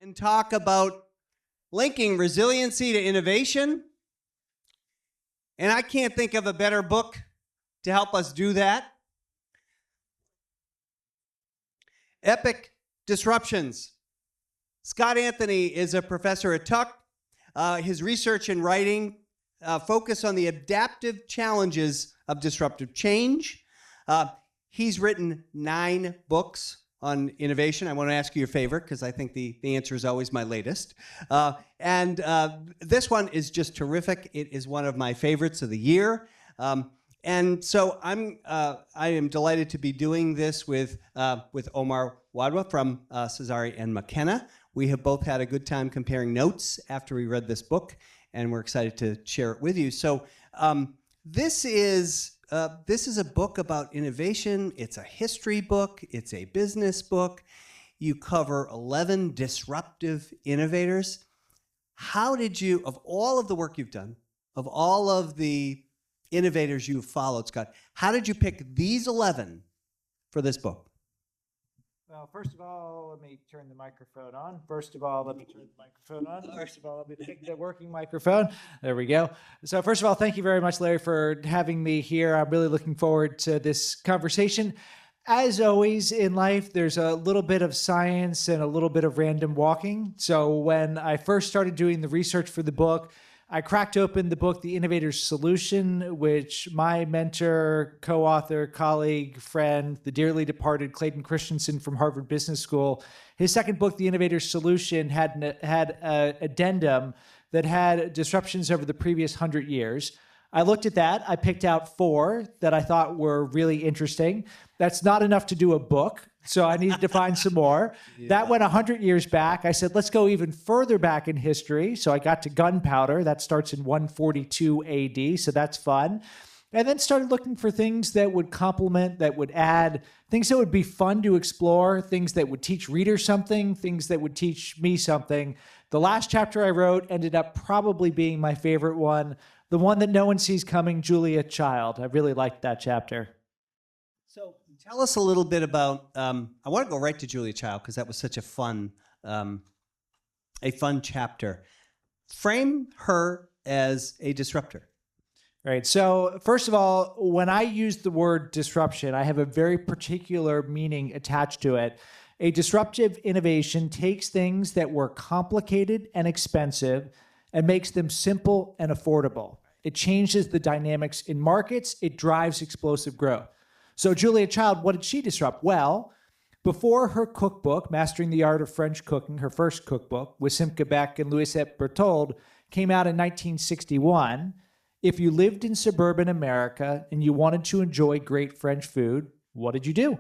and talk about linking resiliency to innovation. And I can't think of a better book to help us do that. Epic Disruptions. Scott Anthony is a professor at Tuck. His research and writing focus on the adaptive challenges of disruptive change. He's written 9 books on innovation. I want to ask you your favorite because I think the answer is always my latest. And this one is just terrific. It is one of my favorites of the year. And so I am delighted to be doing this with Omar Wadwa from Cesare and McKenna. We have both had a good time comparing notes after we read this book, and we're excited to share it with you. So this is a book about innovation. It's a history book. It's a business book. You cover 11 disruptive innovators. How did you, of all of the work you've done, of all of the innovators you've followed, Scott, how did you pick these 11 for this book? Well, first of all, let me turn the microphone on. First of all, let me turn the microphone on. First of all, let me take the working microphone. There we go. So first of all, thank you very much, Larry, for having me here. I'm really looking forward to this conversation. As always in life, there's a little bit of science and a little bit of random walking. So when I first started doing the research for the book, I cracked open the book, The Innovator's Solution, which my mentor, co-author, colleague, friend, the dearly departed Clayton Christensen from Harvard Business School, his second book, The Innovator's Solution, had an addendum that had disruptions over the previous 100 years. I looked at that. I picked out 4 that I thought were really interesting. That's not enough to do a book, so I needed to find some more. Yeah. That went 100 years back. I said, let's go even further back in history. So I got to gunpowder. That starts in 142 AD, so that's fun. And then started looking for things that would complement, that would add, things that would be fun to explore, things that would teach readers something, things that would teach me something. The last chapter I wrote ended up probably being my favorite one, the one that no one sees coming, Julia Child. I really liked that chapter. So tell us a little bit about, I want to go right to Julia Child because that was such a fun chapter. Frame her as a disruptor. Right. So first of all, when I use the word disruption, I have a very particular meaning attached to it. A disruptive innovation takes things that were complicated and expensive and makes them simple and affordable. It changes the dynamics in markets. It drives explosive growth. So Julia Child, what did she disrupt? Well, before her cookbook, Mastering the Art of French Cooking, her first cookbook with Simca Beck and Louisette Berthold, came out in 1961, if you lived in suburban America and you wanted to enjoy great French food, what did you do?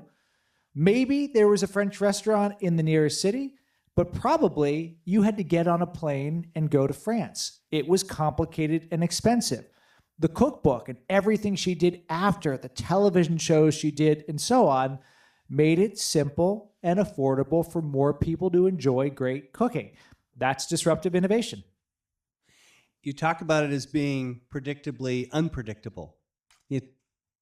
Maybe there was a French restaurant in the nearest city, but probably you had to get on a plane and go to France. It was complicated and expensive. The cookbook and everything she did after, the television shows she did and so on, made it simple and affordable for more people to enjoy great cooking. That's disruptive innovation. You talk about it as being predictably unpredictable. Can you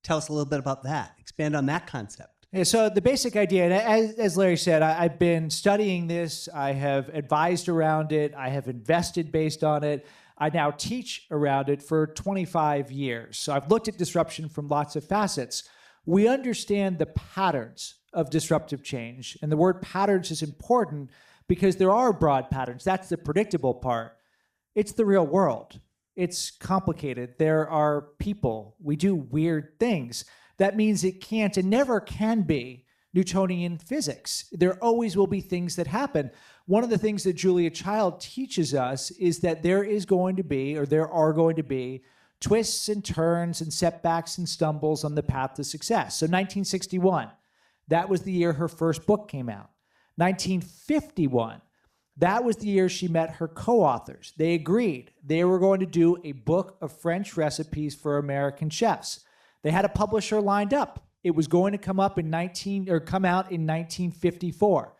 tell us a little bit about that? Expand on that concept. Yeah, so the basic idea, and as Larry said, I've been studying this. I have advised around it. I have invested based on it. I now teach around it for 25 years. So I've looked at disruption from lots of facets. We understand the patterns of disruptive change. And the word patterns is important because there are broad patterns. That's the predictable part. It's the real world. It's complicated. There are people. We do weird things. That means it can't and never can be Newtonian physics. There always will be things that happen. One of the things that Julia Child teaches us is that there are going to be twists and turns and setbacks and stumbles on the path to success. So 1961, that was the year her first book came out. 1951, that was the year she met her co-authors. They agreed they were going to do a book of French recipes for American chefs. They had a publisher lined up. It was going to come out in 1954.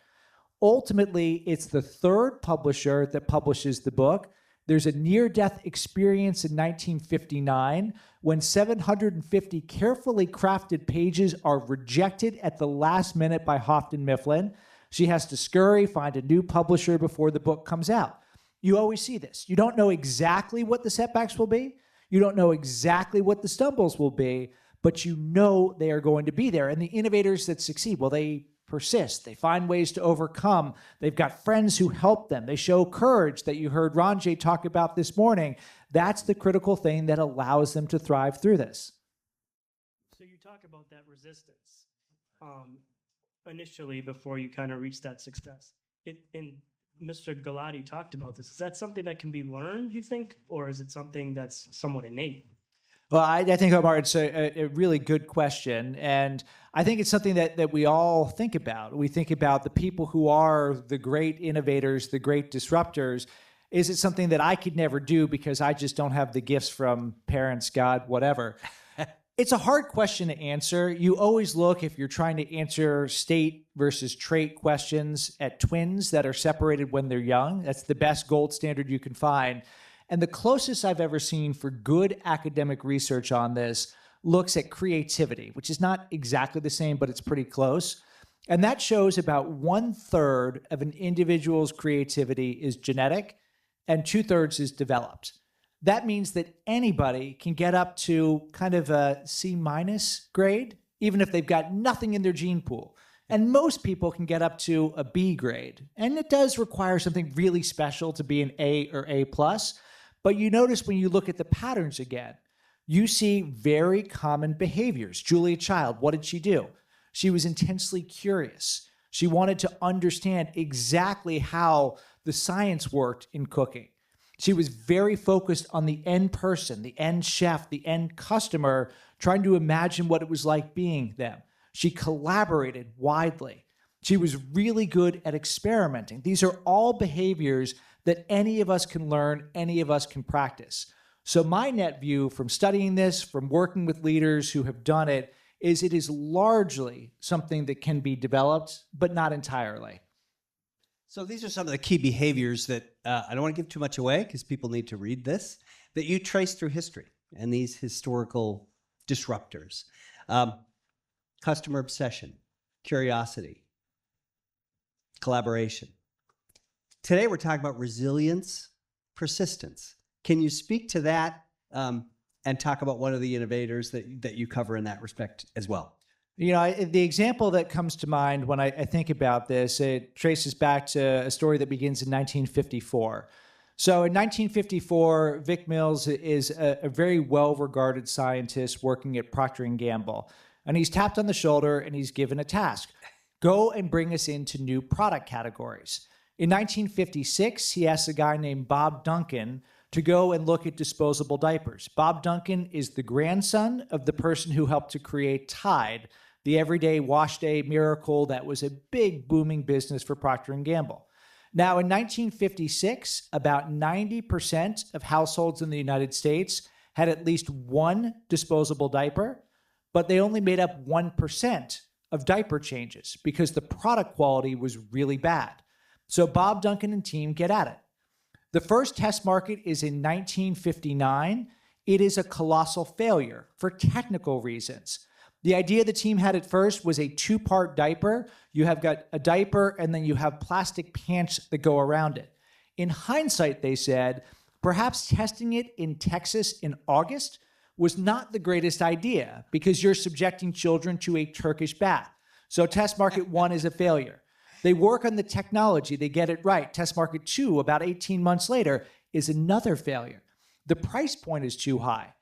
Ultimately, it's the third publisher that publishes the book. There's a near-death experience in 1959 when 750 carefully crafted pages are rejected at the last minute by Houghton Mifflin. She has to scurry, find a new publisher before the book comes out. You always see this. You don't know exactly what the setbacks will be. You don't know exactly what the stumbles will be, but you know they are going to be there. And the innovators that succeed, well, they persist. They find ways to overcome. They've got friends who help them. They show courage that you heard Ranjay talk about this morning. That's the critical thing that allows them to thrive through this. So you talk about that resistance initially before you kind of reach that success. And Mr. Galati talked about this. Is that something that can be learned, you think, or is it something that's somewhat innate? Well, I think, Omar, it's a really good question. And I think it's something that we all think about. We think about the people who are the great innovators, the great disruptors. Is it something that I could never do because I just don't have the gifts from parents, God, whatever? It's a hard question to answer. You always look, if you're trying to answer state versus trait questions, at twins that are separated when they're young. That's the best gold standard you can find. And the closest I've ever seen for good academic research on this looks at creativity, which is not exactly the same, but it's pretty close. And that shows about 1/3 of an individual's creativity is genetic and 2/3 is developed. That means that anybody can get up to kind of a C- grade, even if they've got nothing in their gene pool. And most people can get up to a B grade. And it does require something really special to be an A or A+. But you notice when you look at the patterns again, you see very common behaviors. Julia Child, what did she do? She was intensely curious. She wanted to understand exactly how the science worked in cooking. She was very focused on the end person, the end chef, the end customer, trying to imagine what it was like being them. She collaborated widely. She was really good at experimenting. These are all behaviors that any of us can learn, any of us can practice. So my net view from studying this, from working with leaders who have done it is largely something that can be developed, but not entirely. So these are some of the key behaviors that I don't want to give too much away because people need to read this, that you trace through history and these historical disruptors. Customer obsession, curiosity, collaboration. Today we're talking about resilience, persistence. Can you speak to that and talk about one of the innovators that you cover in that respect as well? You know, the example that comes to mind when I think about this, it traces back to a story that begins in 1954. So in 1954, Vic Mills is a very well-regarded scientist working at Procter Gamble. And he's tapped on the shoulder and he's given a task. Go and bring us into new product categories. In 1956, he asks a guy named Bob Duncan to go and look at disposable diapers. Bob Duncan is the grandson of the person who helped to create Tide, the everyday wash day miracle that was a big booming business for Procter & Gamble. Now, in 1956, about 90% of households in the United States had at least one disposable diaper, but they only made up 1% of diaper changes because the product quality was really bad. So Bob Duncan and team get at it. The first test market is in 1959. It is a colossal failure for technical reasons. The idea the team had at first was a 2-part diaper. You have got a diaper and then you have plastic pants that go around it. In hindsight, they said, perhaps testing it in Texas in August was not the greatest idea because you're subjecting children to a Turkish bath. So test market 1 is a failure. They work on the technology, they get it right. Test market 2, about 18 months later, is another failure. The price point is too high.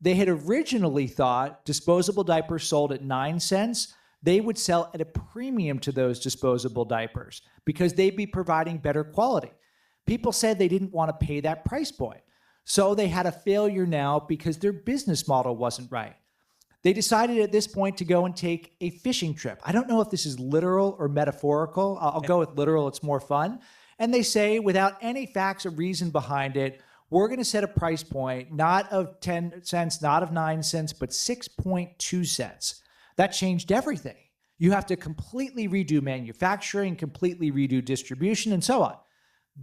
They had originally thought disposable diapers sold at 9 cents, they would sell at a premium to those disposable diapers because they'd be providing better quality. People said they didn't want to pay that price point. So they had a failure now because their business model wasn't right. They decided at this point to go and take a fishing trip. I don't know if this is literal or metaphorical. I'll go with literal, it's more fun. And they say, without any facts or reason behind it, we're going to set a price point, not of 10 cents, not of 9 cents, but 6.2 cents. That changed everything. You have to completely redo manufacturing, completely redo distribution, and so on.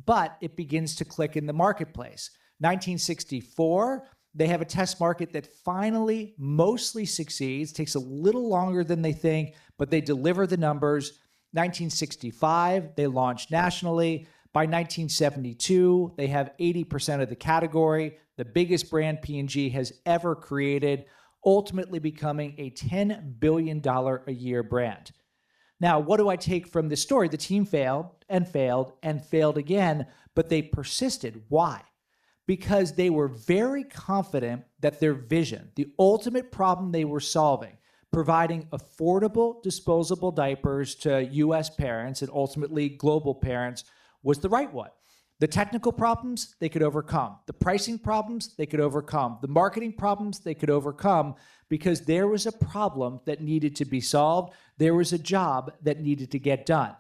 But it begins to click in the marketplace. 1964, they have a test market that finally mostly succeeds, takes a little longer than they think, but they deliver the numbers. 1965, they launched nationally. By 1972, they have 80% of the category, the biggest brand P&G has ever created, ultimately becoming a $10 billion a year brand. Now, what do I take from this story? The team failed and failed and failed again, but they persisted. Why? Because they were very confident that their vision, the ultimate problem they were solving, providing affordable disposable diapers to US parents and ultimately global parents, was the right one. The technical problems they could overcome. The pricing problems they could overcome. The marketing problems they could overcome, because there was a problem that needed to be solved. There was a job that needed to get done.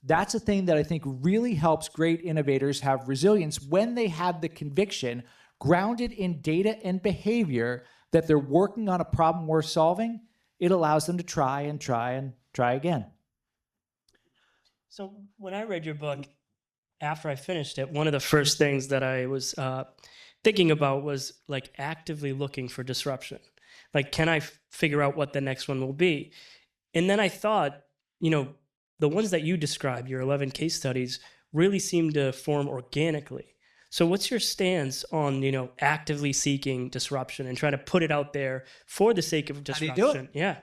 That's a thing that I think really helps great innovators have resilience when they have the conviction, grounded in data and behavior, that they're working on a problem worth solving. It allows them to try and try and try again. So when I read your book, after I finished it, one of the first things that I was thinking about was like actively looking for disruption. Like, can I figure out what the next one will be? And then I thought, you know, the ones that you described, your 11 case studies, really seem to form organically. So what's your stance on, you know, actively seeking disruption and trying to put it out there for the sake of disruption? How do you do it? Yeah.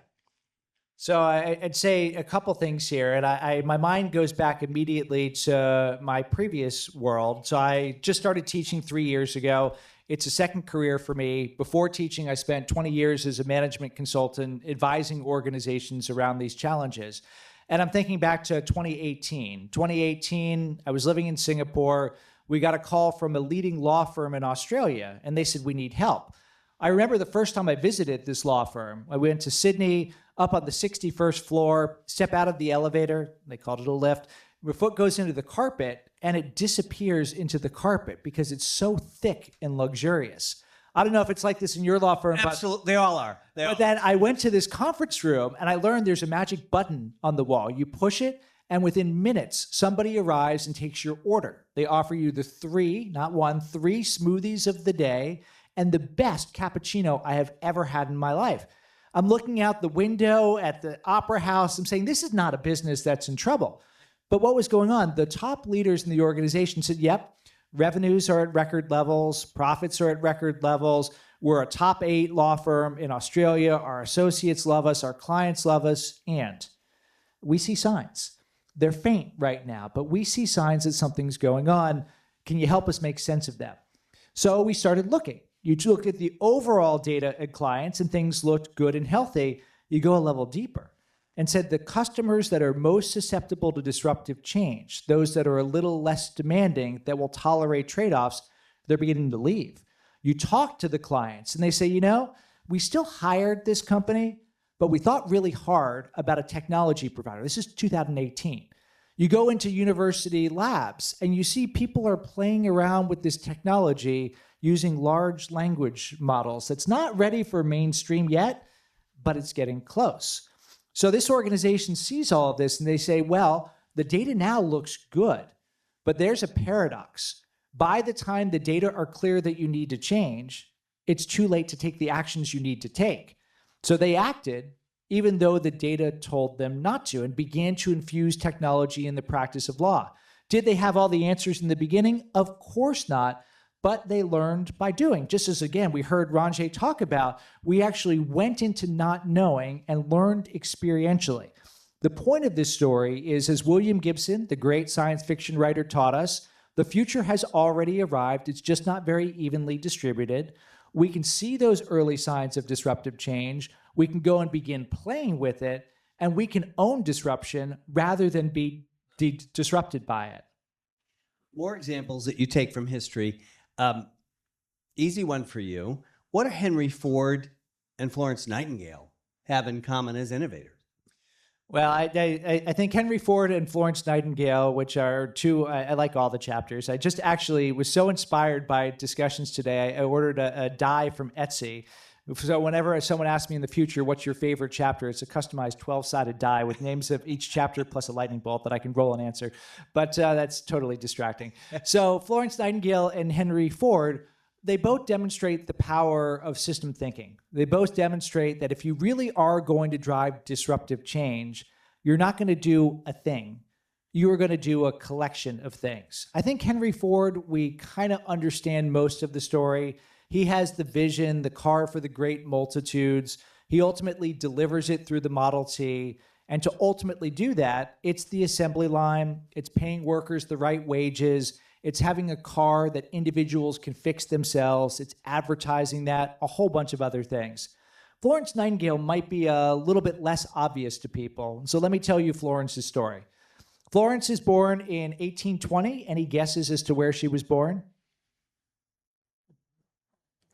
So I'd say a couple things here, and my mind goes back immediately to my previous world. So I just started teaching 3 years ago. It's a second career for me. Before teaching, I spent 20 years as a management consultant advising organizations around these challenges. And I'm thinking back to 2018. 2018, I was living in Singapore. We got a call from a leading law firm in Australia, and they said, we need help. I remember the first time I visited this law firm. I went to Sydney, up on the 61st floor, step out of the elevator, they called it a lift, your foot goes into the carpet, and it disappears into the carpet because it's so thick and luxurious. I don't know if it's like this in your law firm. Absolutely, they all are. But then I went to this conference room, and I learned there's a magic button on the wall. You push it, and within minutes, somebody arrives and takes your order. They offer you the three, not one, three smoothies of the day, and the best cappuccino I have ever had in my life. I'm looking out the window at the opera house. I'm saying, this is not a business that's in trouble. But what was going on? The top leaders in the organization said, yep, revenues are at record levels, profits are at record levels. We're a top 8 law firm in Australia. Our associates love us, our clients love us, and we see signs. They're faint right now, but we see signs that something's going on. Can you help us make sense of that? So we started looking. You looked at the overall data at clients and things looked good and healthy. You go a level deeper and said the customers that are most susceptible to disruptive change, those that are a little less demanding, that will tolerate trade-offs, they're beginning to leave. You talk to the clients and they say, you know, we still hired this company, but we thought really hard about a technology provider. This is 2018. You go into university labs and you see people are playing around with this technology using large language models that's not ready for mainstream yet, but it's getting close. So this organization sees all of this and they say, well, the data now looks good, but there's a paradox. By the time the data are clear that you need to change, it's too late to take the actions you need to take. So they acted even though the data told them not to, and began to infuse technology in the practice of law. Did they have all the answers in the beginning? Of course not, but they learned by doing. Just as, again, we heard Ranjay talk about, we actually went into not knowing and learned experientially. The point of this story is, as William Gibson, the great science fiction writer, taught us, the future has already arrived. It's just not very evenly distributed. We can see those early signs of disruptive change. We can go and begin playing with it, and we can own disruption rather than be disrupted by it. More examples that you take from history. Easy one for you. What do Henry Ford and Florence Nightingale have in common as innovators? Well, I think Henry Ford and Florence Nightingale, which are two, I like all the chapters. I just actually was so inspired by discussions today. I ordered a die from Etsy. So whenever someone asks me in the future, what's your favorite chapter? It's a customized 12-sided die with names of each chapter plus a lightning bolt that I can roll and answer. But that's totally distracting. So Florence Nightingale and Henry Ford, they both demonstrate the power of system thinking. They both demonstrate that if you really are going to drive disruptive change, you're not going to do a thing. You are going to do a collection of things. I think Henry Ford, we kind of understand most of the story. He has the vision, the car for the great multitudes. He ultimately delivers it through the Model T. And to ultimately do that, it's the assembly line, it's paying workers the right wages, it's having a car that individuals can fix themselves, it's advertising that, a whole bunch of other things. Florence Nightingale might be a little bit less obvious to people. So let me tell you Florence's story. Florence is born in 1820. Any guesses as to where she was born?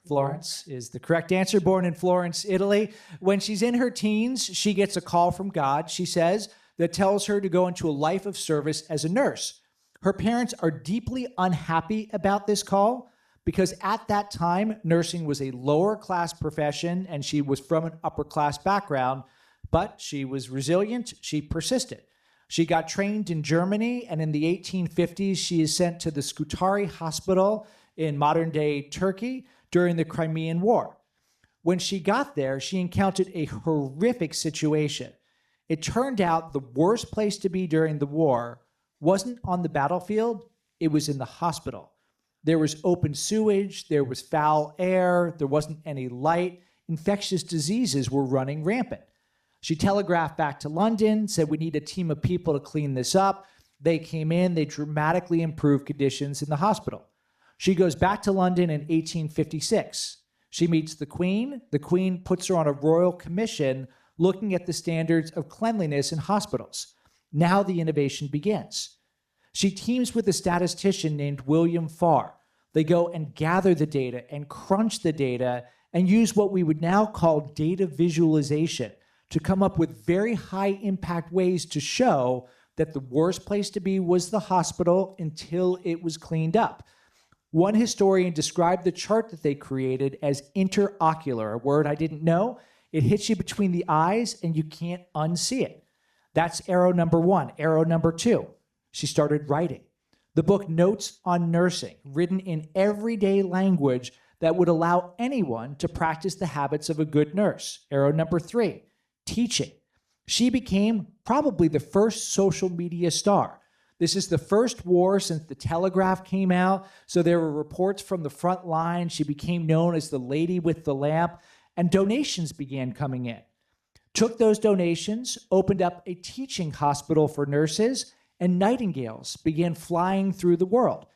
Florence is the correct answer, born in Florence, Italy. When she's in her teens, she gets a call from God, she says, that tells her to go into a life of service as a nurse. Her parents are deeply unhappy about this call because at that time, nursing was a lower class profession and she was from an upper class background, but she was resilient, she persisted. She got trained in Germany, and in the 1850s, she is sent to the Scutari Hospital in modern-day Turkey during the Crimean War. When she got there, she encountered a horrific situation. It turned out the worst place to be during the war wasn't on the battlefield, it was in the hospital. There was open sewage, there was foul air, there wasn't any light. Infectious diseases were running rampant. She telegraphed back to London, said we need a team of people to clean this up. They came in, they dramatically improved conditions in the hospital. She goes back to London in 1856. She meets the Queen. The Queen puts her on a royal commission looking at the standards of cleanliness in hospitals. Now the innovation begins. She teams with a statistician named William Farr. They go and gather the data and crunch the data and use what we would now call data visualization to come up with very high impact ways to show that the worst place to be was the hospital until it was cleaned up. One historian described the chart that they created as interocular, a word I didn't know. It hits you between the eyes and you can't unsee it. That's arrow number one. Arrow number two, she started writing. The book Notes on Nursing, written in everyday language that would allow anyone to practice the habits of a good nurse. Arrow number three, teaching. She became probably the first social media star. This is the first war since the telegraph came out, so there were reports from the front line. She became known as the lady with the lamp, and donations began coming in. Took those donations, opened up a teaching hospital for nurses, and nightingales began flying through the world.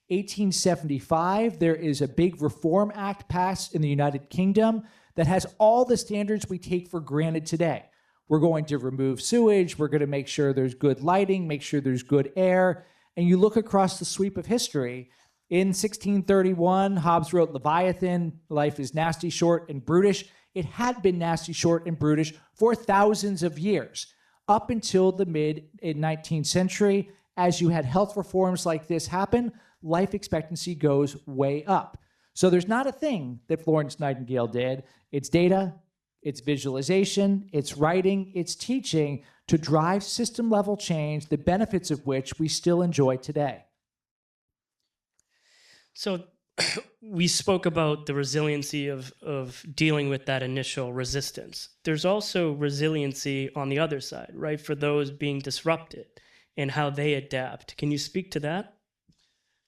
1875, there is a big Reform Act passed in the United Kingdom that has all the standards we take for granted today. We're going to remove sewage, we're going to make sure there's good lighting, make sure there's good air. And you look across the sweep of history, in 1631, Hobbes wrote Leviathan, life is nasty, short, and brutish. It had been nasty, short, and brutish for thousands of years, up until the mid-19th century. As you had health reforms like this happen, life expectancy goes way up. So there's not a thing that Florence Nightingale did. It's data, it's visualization, it's writing, it's teaching to drive system-level change, the benefits of which we still enjoy today. So we spoke about the resiliency of dealing with that initial resistance. There's also resiliency on the other side, right? For those being disrupted and how they adapt. Can you speak to that?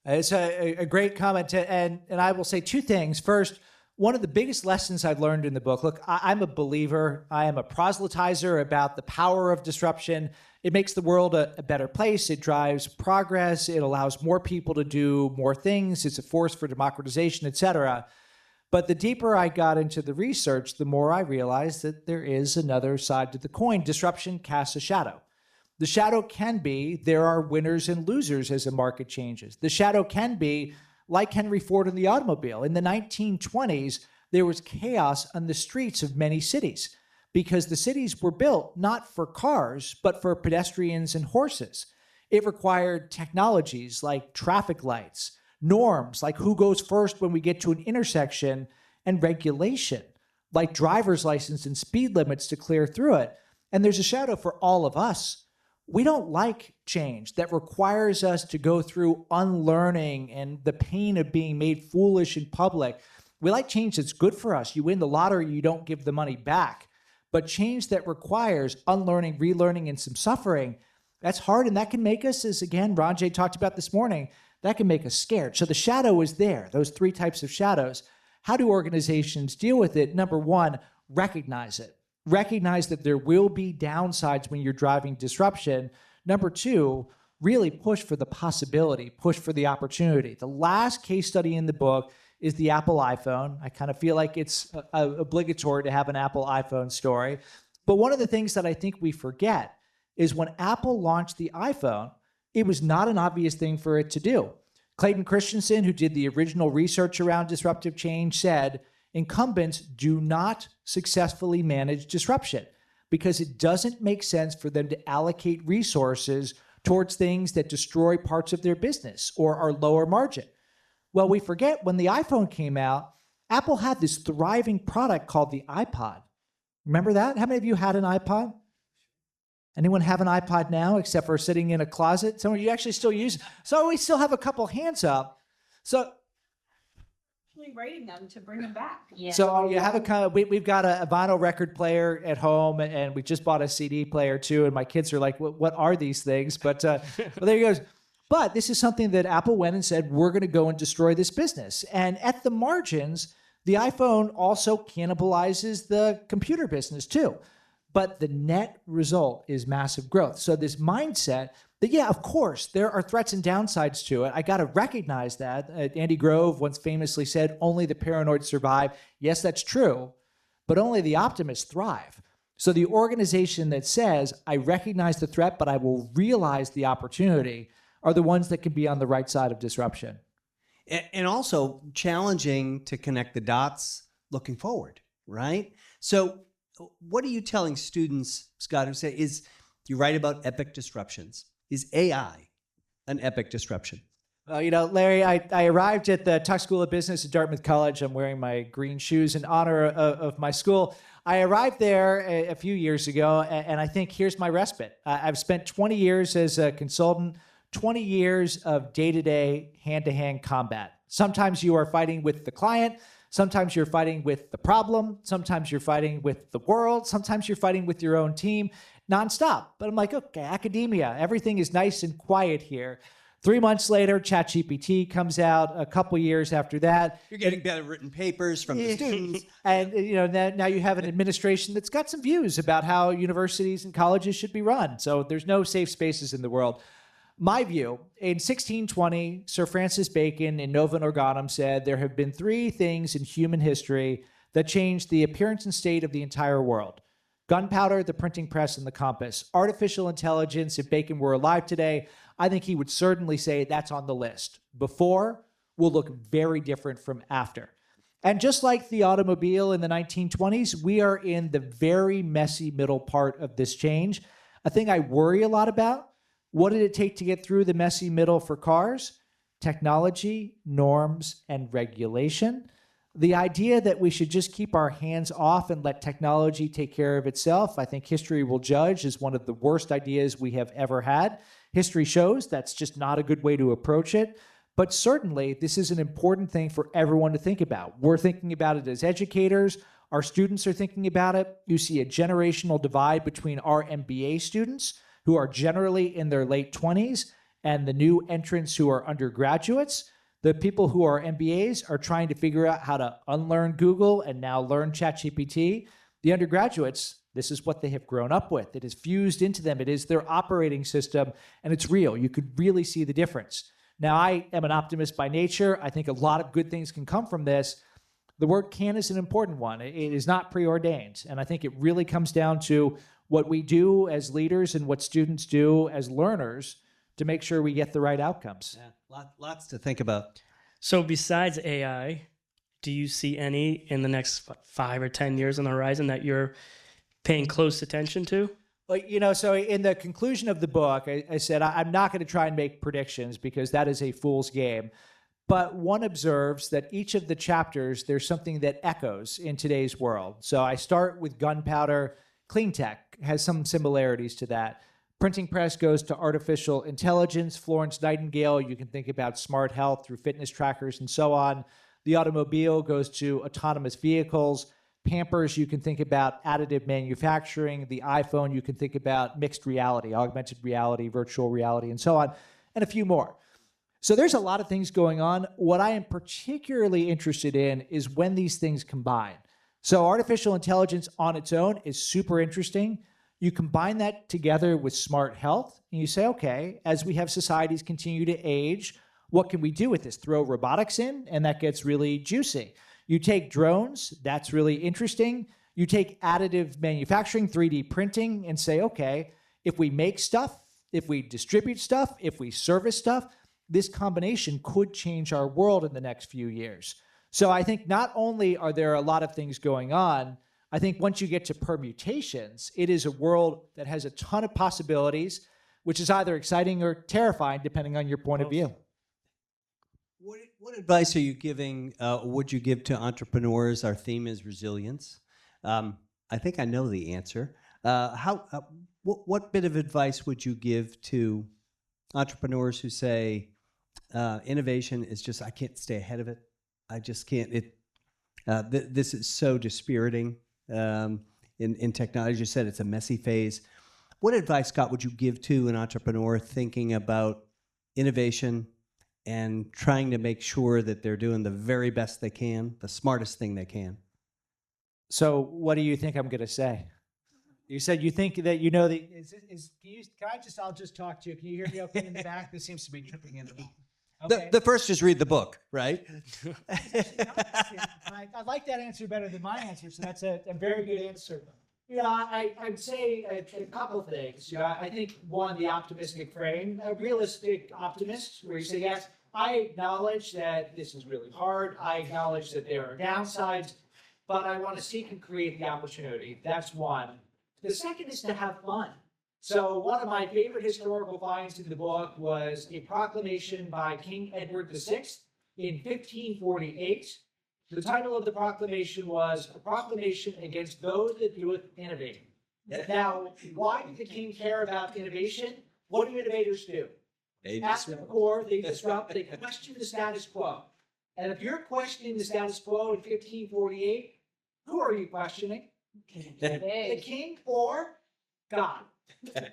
It's a great comment, and I will say two things. First, one of the biggest lessons I've learned in the book, look, I'm a believer, I am a proselytizer about the power of disruption. It makes the world a better place, it drives progress, it allows more people to do more things, it's a force for democratization, etc. But the deeper I got into the research, the more I realized that there is another side to the coin. Disruption casts a shadow. The shadow can be there are winners and losers as a market changes. The shadow can be like Henry Ford and the automobile. In the 1920s, there was chaos on the streets of many cities because the cities were built not for cars, but for pedestrians and horses. It required technologies like traffic lights, norms like who goes first when we get to an intersection, and regulation like driver's license and speed limits to clear through it. And there's a shadow for all of us. We don't like change that requires us to go through unlearning and the pain of being made foolish in public. We like change that's good for us. You win the lottery, you don't give the money back. But change that requires unlearning, relearning, and some suffering, that's hard. And that can make us, as again, Ron J. talked about this morning, that can make us scared. So the shadow is there, those three types of shadows. How do organizations deal with it? Number one, recognize it. Recognize that there will be downsides when you're driving disruption. Number two, really push for the possibility, push for the opportunity. The last case study in the book is the Apple iPhone. I kind of feel like it's obligatory to have an Apple iPhone story. But one of the things that I think we forget is when Apple launched the iPhone, it was not an obvious thing for it to do. Clayton Christensen, who did the original research around disruptive change, said, incumbents do not successfully manage disruption because it doesn't make sense for them to allocate resources towards things that destroy parts of their business or are lower margin. Well, we forget when the iPhone came out, Apple had this thriving product called the iPod. Remember that? How many of you had an iPod? Anyone have an iPod now except for sitting in a closet? Some of you actually still use it. So we still have a couple hands up. So Writing them to bring them back. Yeah. So you have a kind of, we've got a vinyl record player at home, and we just bought a CD player too. And my kids are like, what are these things? But well, there he goes. But this is something that Apple went and said, we're going to go and destroy this business. And at the margins, the iPhone also cannibalizes the computer business too. But the net result is massive growth. So this mindset that, yeah, of course, there are threats and downsides to it. I got to recognize that. Andy Grove once famously said, only the paranoid survive. Yes, that's true, but only the optimists thrive. So the organization that says, I recognize the threat, but I will realize the opportunity, are the ones that can be on the right side of disruption. And also challenging to connect the dots looking forward, right? So what are you telling students, Scott, who say, you write about epic disruptions? Is AI an epic disruption? Larry, I arrived at the Tuck School of Business at Dartmouth College. I'm wearing my green shoes in honor of my school. I arrived there a few years ago, and I think here's my respite. I've spent 20 years as a consultant, 20 years of day-to-day, hand-to-hand combat. Sometimes you are fighting with the client. Sometimes you're fighting with the problem. Sometimes you're fighting with the world. Sometimes you're fighting with your own team nonstop. But I'm like, okay, academia, everything is nice and quiet here. 3 months later, ChatGPT comes out. A couple years after that, You're getting better written papers from the students. and now you have an administration that's got some views about how universities and colleges should be run. So there's no safe spaces in the world. My view, in 1620, Sir Francis Bacon in Novum Organum said there have been three things in human history that changed the appearance and state of the entire world: gunpowder, the printing press, and the compass. Artificial intelligence, if Bacon were alive today, I think he would certainly say that's on the list. Before will look very different from after. And just like the automobile in the 1920s, we are in the very messy middle part of this change. A thing I worry a lot about: what did it take to get through the messy middle for cars? Technology, norms, and regulation. The idea that we should just keep our hands off and let technology take care of itself, I think history will judge, is one of the worst ideas we have ever had. History shows that's just not a good way to approach it. But certainly, this is an important thing for everyone to think about. We're thinking about it as educators. Our students are thinking about it. You see a generational divide between our MBA students, who are generally in their late 20s, and the new entrants who are undergraduates. The people who are MBAs are trying to figure out how to unlearn Google and now learn ChatGPT. The undergraduates, this is what they have grown up with. It is fused into them. It is their operating system, and it's real. You could really see the difference. Now, I am an optimist by nature. I think a lot of good things can come from this. The word can is an important one. It is not preordained, and I think it really comes down to what we do as leaders and what students do as learners to make sure we get the right outcomes. Yeah, lots to think about. So besides AI, do you see any in the next 5 or 10 years on the horizon that you're paying close attention to? Well, so in the conclusion of the book, I said I'm not going to try and make predictions because that is a fool's game. But one observes that each of the chapters, there's something that echoes in today's world. So I start with gunpowder. Clean tech has some similarities to that. Printing press goes to artificial intelligence. Florence Nightingale, you can think about smart health through fitness trackers and so on. The automobile goes to autonomous vehicles. Pampers, you can think about additive manufacturing. The iPhone, you can think about mixed reality, augmented reality, virtual reality, and so on, and a few more. So there's a lot of things going on. What I am particularly interested in is when these things combine. So artificial intelligence on its own is super interesting. You combine that together with smart health, and you say, okay, as we have societies continue to age, what can we do with this? Throw robotics in, and that gets really juicy. You take drones, that's really interesting. You take additive manufacturing, 3D printing, and say, okay, if we make stuff, if we distribute stuff, if we service stuff, this combination could change our world in the next few years. So I think not only are there a lot of things going on, I think once you get to permutations, it is a world that has a ton of possibilities, which is either exciting or terrifying, depending on your point of view. What advice are you giving, would you give to entrepreneurs? Our theme is resilience. I think I know the answer. What bit of advice would you give to entrepreneurs who say, innovation is just, I can't stay ahead of it. I just can't. This is so dispiriting in technology. You said it's a messy phase. What advice, Scott, would you give to an entrepreneur thinking about innovation and trying to make sure that they're doing the very best they can, the smartest thing they can? So what do you think I'm going to say? You said you think that you know the. I'll just talk to you. Can you hear me okay in the back? This seems to be tripping in. Okay. The first is read the book, right? I like that answer better than my answer, so that's a very good answer. I'd say a couple of things. I think one, the optimistic frame, a realistic optimist, where you say, yes, I acknowledge that this is really hard. I acknowledge that there are downsides, but I want to seek and create the opportunity. That's one. The second is to have fun. So one of my favorite historical finds in the book was a proclamation by King Edward VI in 1548. The title of the proclamation was A Proclamation Against Those That Doeth Innovating. Now, why did the king care about innovation? What do innovators do? At the core, they disrupt, they question the status quo. And if you're questioning the status quo in 1548, who are you questioning? The king or God?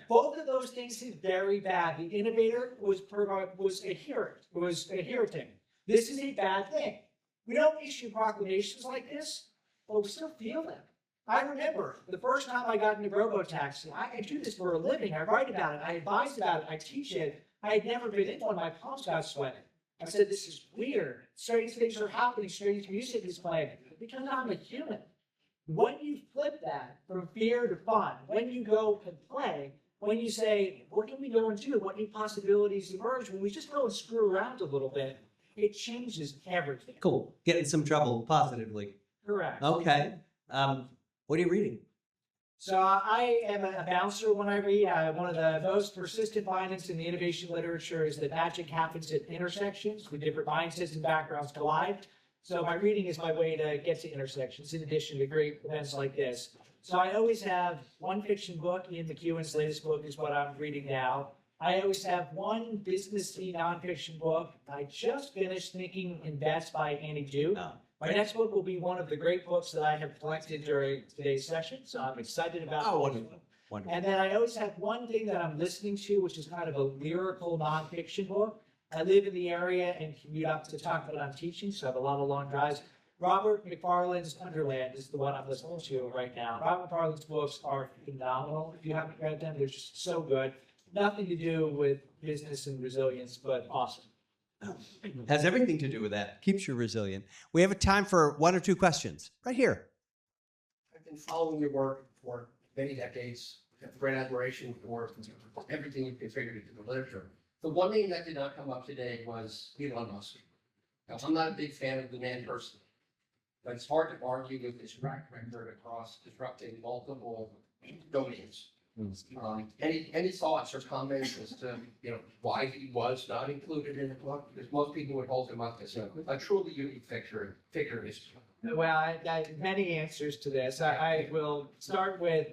Both of those things is very bad. The innovator was a heretic. This is a bad thing. We don't issue proclamations like this, but we still feel them. I remember the first time I got into robotaxi. I do this for a living. I write about it. I advise about it. I teach it. I had never been in one. My palms got sweaty. I said, this is weird. Strange things are happening. Strange music is playing. Because I'm a human. When you flip that from fear to fun, when you go and play, when you say, what can we go and do? What new possibilities emerge? When we just go and screw around a little bit, it changes everything. Cool. Get in some trouble positively. Correct. Okay. What are you reading? So I am a bouncer when I read. One of the most persistent findings in the innovation literature is that magic happens at intersections when different mindsets and backgrounds collide. So my reading is my way to get to intersections, in addition to great events like this. So I always have one fiction book. Ian McEwen's latest book is what I'm reading now. I always have one businessy nonfiction book. I just finished Thinking in Bets by Annie Duke. My next book will be one of the great books that I have collected during today's session, so I'm excited about it. Oh, wonderful. Wonderful. And then I always have one thing that I'm listening to, which is kind of a lyrical nonfiction book. I live in the area and commute up to talk that I'm teaching, so I have a lot of long drives. Robert McFarlane's Underland is the one I'm listening to right now. Robert McFarlane's books are phenomenal. If you haven't read them, they're just so good. Nothing to do with business and resilience, but awesome. Has everything to do with that. Keeps you resilient. We have a time for one or two questions. Right here. I've been following your work for many decades. I have great admiration for everything you've contributed to the literature. The one thing that did not come up today was Elon Musk. Now, I'm not a big fan of the man personally, but it's hard to argue with his track record across disrupting multiple domains. Any thoughts or comments as to why he was not included in the book? Because most people would hold him up as a truly unique figure in history. Well, I have many answers to this. I will start with,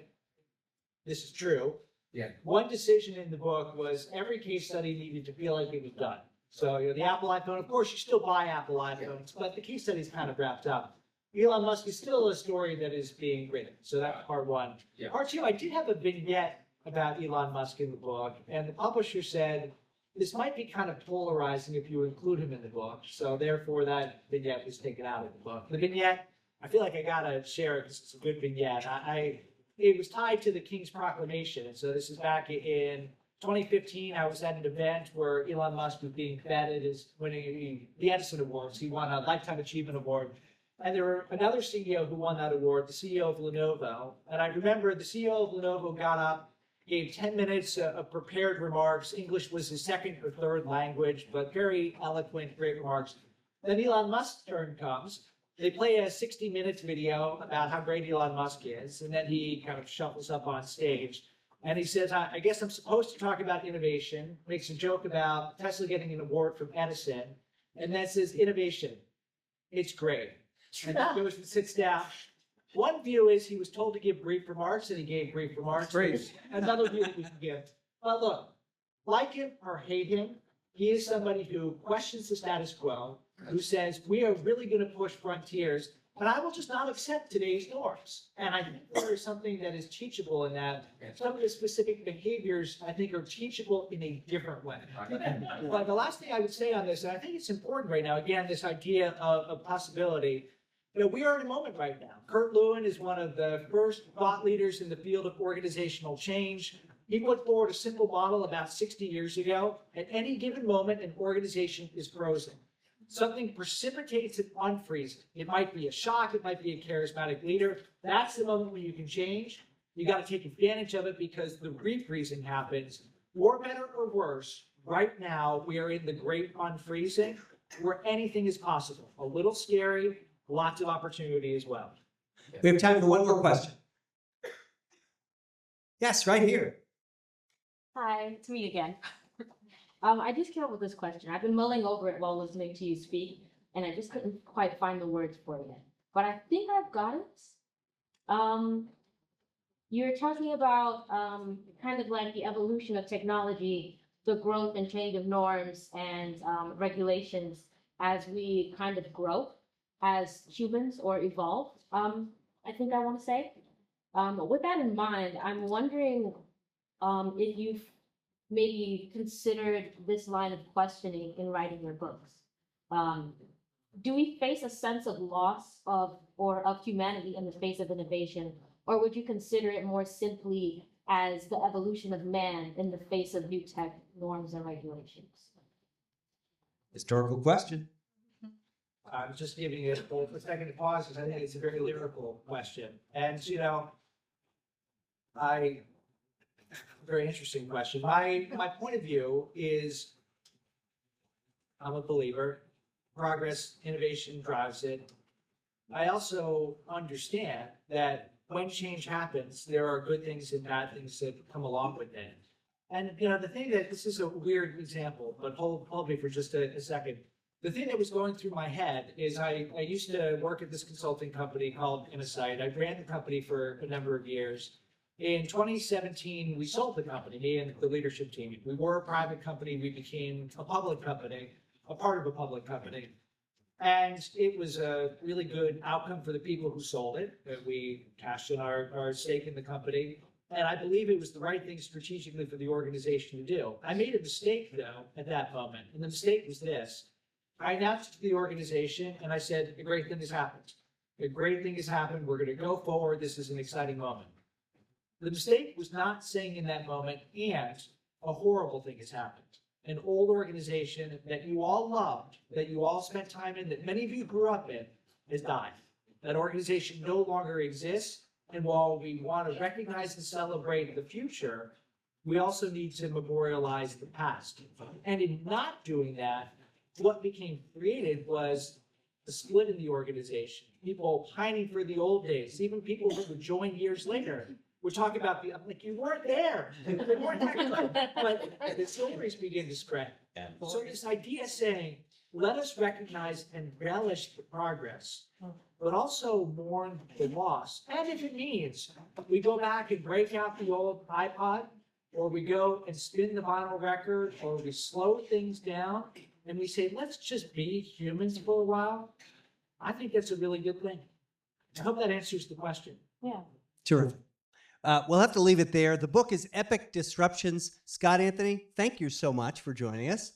this is true. Yeah. One decision in the book was every case study needed to feel like it was done. So the Apple iPhone, of course, you still buy Apple iPhones, but the case study is kind of wrapped up. Elon Musk is still a story that is being written. So that's part one. Yeah. Part two, I did have a vignette about Elon Musk in the book, and the publisher said this might be kind of polarizing if you include him in the book. So therefore, that vignette was taken out of the book. The vignette, I feel like I gotta share it because it's a good vignette. It was tied to the King's Proclamation, and so this is back in 2015. I was at an event where Elon Musk was being feted as winning the Edison Awards. He won a Lifetime Achievement Award. And there were another CEO who won that award, the CEO of Lenovo. And I remember the CEO of Lenovo got up, gave 10 minutes of prepared remarks. English was his second or third language, but very eloquent, great remarks. Then Elon Musk's turn comes. They play a 60 minutes video about how great Elon Musk is. And then he kind of shuffles up on stage. And he says, I guess I'm supposed to talk about innovation. Makes a joke about Tesla getting an award from Edison. And then says, innovation, it's great. And he goes and sits down. One view is he was told to give brief remarks, and he gave brief remarks. Great. Another view that we can give. But look, like him or hate him, he is somebody who questions the status quo, who says, we are really going to push frontiers, but I will just not accept today's norms. And I think there is something that is teachable in that. Some of the specific behaviors, I think, are teachable in a different way. But the last thing I would say on this, and I think it's important right now, again, this idea of possibility. You know, we are in a moment right now. Kurt Lewin is one of the first thought leaders in the field of organizational change. He put forward a simple model about 60 years ago. At any given moment, an organization is frozen. Something precipitates it unfreezing. It might be a shock. It might be a charismatic leader. That's the moment when you can change. You got to take advantage of it because the refreezing happens. For better or worse, right now, we are in the great unfreezing where anything is possible. A little scary, lots of opportunity as well. We have time for one more question. Yes, right here. Hi, it's me again. I just came up with this question. I've been mulling over it while listening to you speak, and I just couldn't quite find the words for it yet. But I think I've got it. You're talking about kind of like the evolution of technology, the growth and change of norms and regulations as we kind of grow as humans or evolve, I think I want to say. With that in mind, I'm wondering if you've maybe considered this line of questioning in writing your books. Do we face a sense of loss of humanity in the face of innovation, or would you consider it more simply as the evolution of man in the face of new tech norms and regulations? Historical question. I'm just giving it a second to pause because I think it's a very lyrical question. And, you know, very interesting question. My point of view is I'm a believer. Progress, innovation drives it. I also understand that when change happens, there are good things and bad things that come along with it. And, you know, the thing that, this is a weird example, but hold me for just a second. The thing that was going through my head is I used to work at this consulting company called Insight. I ran the company for a number of years. In 2017, we sold the company, me and the leadership team. We were a private company. We became a public company, a part of a public company. And it was a really good outcome for the people who sold it. We cashed in our stake in the company. And I believe it was the right thing strategically for the organization to do. I made a mistake, though, at that moment. And the mistake was this. I announced to the organization, and I said, a great thing has happened. A great thing has happened. We're going to go forward. This is an exciting moment. The mistake was not saying in that moment, and a horrible thing has happened. An old organization that you all loved, that you all spent time in, that many of you grew up in, has died. That organization no longer exists. And while we want to recognize and celebrate the future, we also need to memorialize the past. And in not doing that, what became created was a split in the organization. People pining for the old days, even people who would join years later. We're talking about I'm like, you weren't there. You weren't there. But the stories begin to spread. So this idea saying, let us recognize and relish the progress, but also mourn the loss. And if it means we go back and break out the old iPod, or we go and spin the vinyl record, or we slow things down, and we say, let's just be humans for a while, I think that's a really good thing. I hope that answers the question. Yeah. Terrific. We'll have to leave it there. The book is Epic Disruptions. Scott Anthony, thank you so much for joining us.